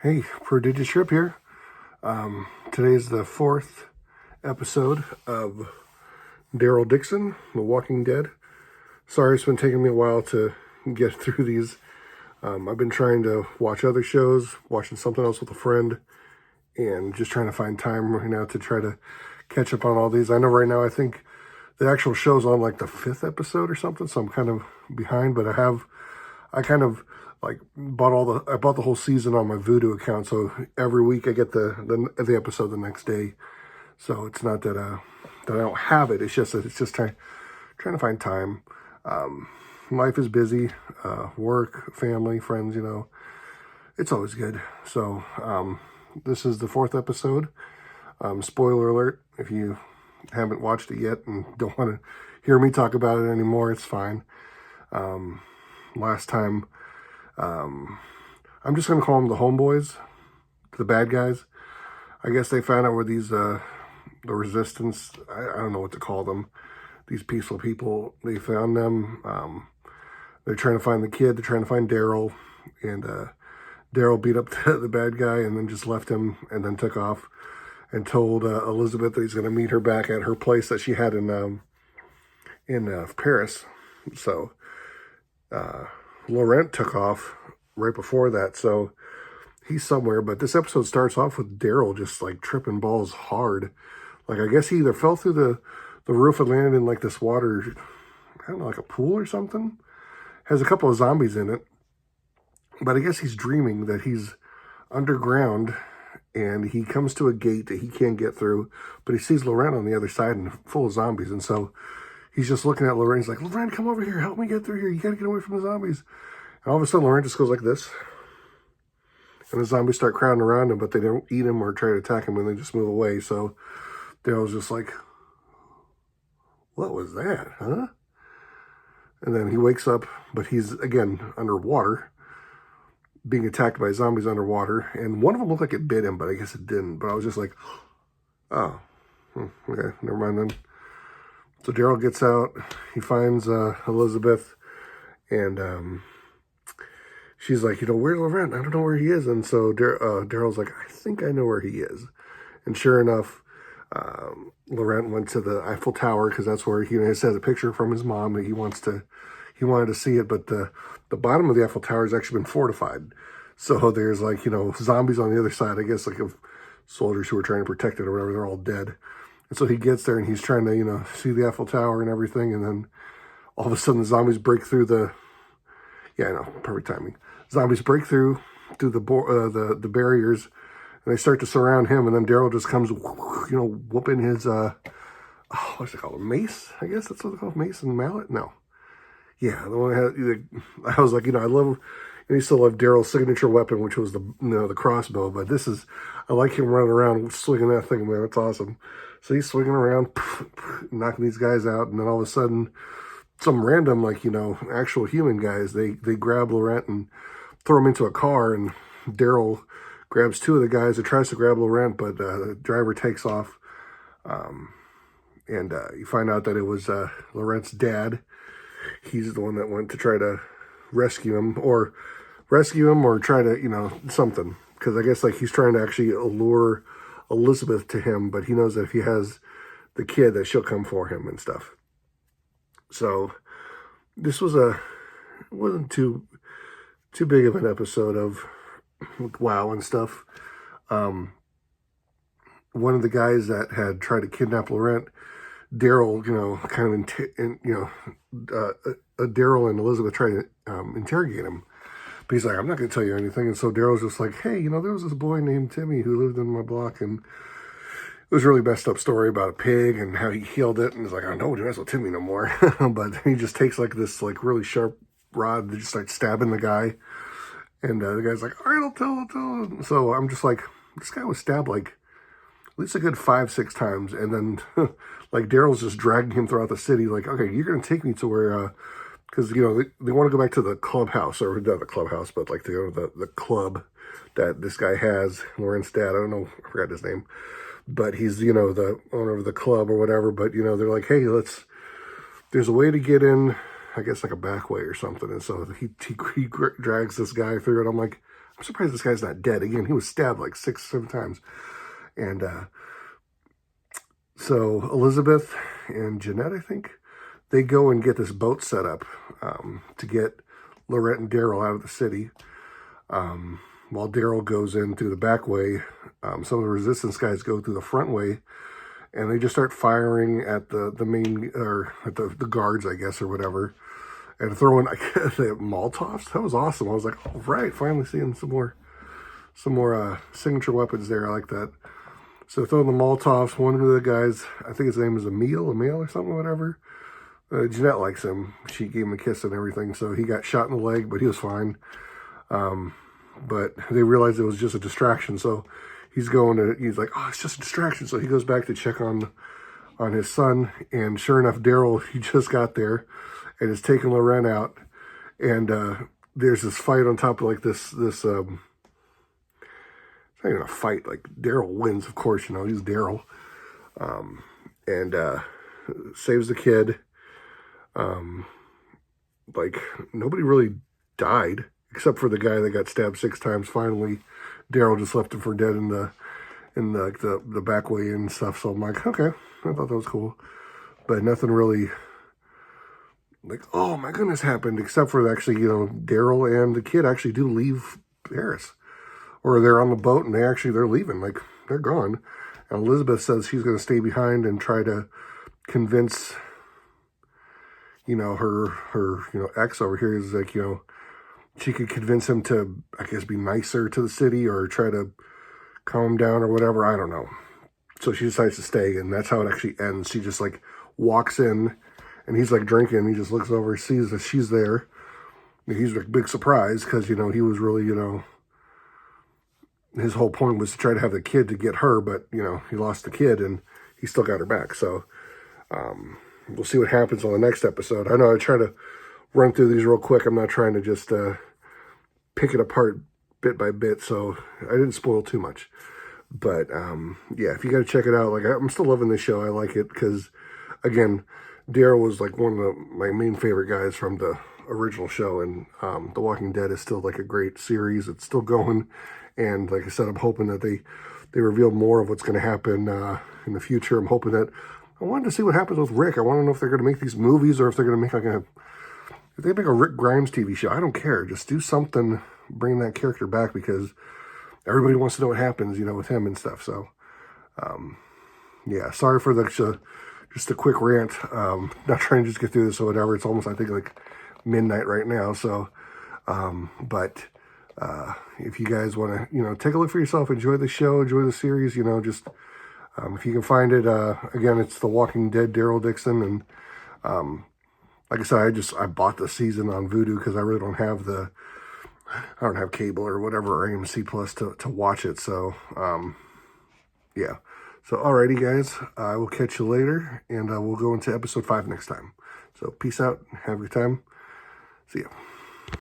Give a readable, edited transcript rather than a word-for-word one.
Hey, Prodigious Trip here. Today's the fourth episode of Daryl Dixon, The Walking Dead. Sorry, it's been taking me a while to get through these. I've been trying to watch other shows, watching something else with a friend, and just trying to find time right now to try to catch up on all these. I know right now I think the actual show's on like the fifth episode or something, so I'm kind of behind, but I kind of like I bought the whole season on my Voodoo account, so every week I get the episode the next day. So it's not that that I don't have it. It's just that it's just trying to find time. Life is busy, work, family, friends. It's always good. So this is the fourth episode. Spoiler alert: if you haven't watched it yet and don't want to hear me talk about it anymore, it's fine. Last time. I'm just going to call them the homeboys, the bad guys. I guess they found out where these, the resistance, I don't know what to call them, these peaceful people, they found them. They're trying to find the kid, they're trying to find Daryl, and Daryl beat up the bad guy and then just left him and then took off and told Elizabeth that he's going to meet her back at her place that she had in Paris. So, Laurent took off right before that, so he's somewhere. But this episode starts off with Daryl just like tripping balls hard. Like, I guess he either fell through the roof and landed in like this water, I don't know, like a pool or something. Has a couple of zombies in it. But I guess he's dreaming that he's underground and he comes to a gate that he can't get through, but he sees Laurent on the other side and full of zombies. And so he's just looking at Laurent. He's like, Laurent, come over here. Help me get through here. You got to get away from the zombies. And all of a sudden, Laurent just goes like this. And the zombies start crowding around him, but they don't eat him or try to attack him, and they just move away. So Daryl's just like, what was that, huh? And then he wakes up, but he's, again, underwater, being attacked by zombies underwater. And one of them looked like it bit him, but I guess it didn't. But I was just like, oh, okay, never mind then. So Daryl gets out, he finds Elizabeth, and she's like, where's Laurent? I don't know where he is. And so Daryl's like, I think I know where he is. And sure enough, Laurent went to the Eiffel Tower, because that's where he has a picture from his mom that he wanted to see it. But the bottom of the Eiffel Tower has actually been fortified. So there's like, zombies on the other side, I guess, like of soldiers who were trying to protect it or whatever, they're all dead. And so he gets there and he's trying to, see the Eiffel Tower and everything. And then all of a sudden the zombies break through perfect timing. Zombies break through the barriers, and they start to surround him. And then Daryl just comes, whooping his, what's it called? A mace? I guess that's what they call it. Mace and mallet? No. Yeah, the one that had, I was like, I love, and he still loved Daryl's signature weapon, which was the crossbow. But I like him running around swinging that thing, man. It's awesome. So he's swinging around, knocking these guys out, and then all of a sudden, some random, actual human guys, they grab Laurent and throw him into a car, and Daryl grabs two of the guys that tries to grab Laurent, but the driver takes off, and you find out that it was Laurent's dad. He's the one that went to try to rescue him or try to, something, because I guess he's trying to actually allure Elizabeth to him, but he knows that if he has the kid, that she'll come for him and stuff. So this wasn't too big of an episode of WoW and stuff. One of the guys that had tried to kidnap Laurent, Daryl, Daryl and Elizabeth tried to interrogate him. But he's like, I'm not going to tell you anything. And so Daryl's just like, hey, there was this boy named Timmy who lived in my block, and it was a really messed up story about a pig and how he killed it. And he's like, I don't mess with Timmy no more. But he just takes this really sharp rod and just starts stabbing the guy. And the guy's like, all right, I'll tell. So I'm just like, this guy was stabbed at least a good 5-6 times. And then Daryl's just dragging him throughout the city. Like, okay, you're going to take me to where, because, they want to go back to the clubhouse, or not the clubhouse, but to go to the club that this guy has, Laurent's dad. I don't know, I forgot his name. But he's, the owner of the club or whatever. But, they're like, hey, there's a way to get in I guess like a back way or something. And so he drags this guy through it. I'm like, I'm surprised this guy's not dead. Again, he was stabbed like 6 or 7 times. And so Elizabeth and Jeanette, I think, they go and get this boat set up to get Lorette and Daryl out of the city. While Daryl goes in through the back way, some of the resistance guys go through the front way, and they just start firing at the main, or at the guards, I guess, or whatever, and throwing the Molotovs. That was awesome. I was like, all right, finally seeing some more signature weapons there. I like that. So throwing the Molotovs, one of the guys, I think his name is Emil or something, whatever. Jeanette likes him. She gave him a kiss and everything, so he got shot in the leg, but he was fine. But they realized it was just a distraction, so he's like, oh, it's just a distraction. So he goes back to check on his son, and sure enough, Daryl, he just got there and is taking Loren out, and there's this fight on top of like this it's not even a fight, like Daryl wins, of course, he's Daryl, and saves the kid. Like nobody really died except for the guy that got stabbed 6 times. Finally, Daryl just left him for dead in the back way and stuff. So I'm like, okay, I thought that was cool, but nothing really like, oh my goodness, happened, except for actually, Daryl and the kid actually do leave Paris, or they're on the boat and they're leaving, like they're gone. And Elizabeth says she's going to stay behind and try to convince, her ex over here is like, she could convince him to, I guess, be nicer to the city or try to calm him down or whatever. I don't know. So she decides to stay, and that's how it actually ends. She just like walks in, and he's like drinking. He just looks over, sees that she's there. And he's a big surprise because, he was really, his whole point was to try to have the kid to get her, but, he lost the kid and he still got her back. So we'll see what happens on the next episode. I know I try to run through these real quick. I'm not trying to just pick it apart bit by bit, so I didn't spoil too much. But yeah, if you got to check it out, like I'm still loving this show. I like it because, again, Daryl was like one of my main favorite guys from the original show, and The Walking Dead is still like a great series. It's still going, and like I said, I'm hoping that they reveal more of what's going to happen in the future. I'm hoping that, I wanted to see what happens with Rick. I want to know if they're going to make these movies or if they're going to make if they make a Rick Grimes TV show. I don't care. Just do something, bring that character back, because everybody wants to know what happens, with him and stuff. So, yeah, sorry for just a quick rant. Not trying to just get through this or whatever. It's almost, I think, like midnight right now. So, but if you guys want to, take a look for yourself, enjoy the show, enjoy the series, just if you can find it. Again, it's The Walking Dead, Daryl Dixon, and like I said, I bought the season on Vudu because I really don't have I don't have cable or whatever, or AMC Plus to watch it. So, yeah. So, alrighty, guys. I will catch you later, and we'll go into episode 5 next time. So, peace out. Have a good time. See ya.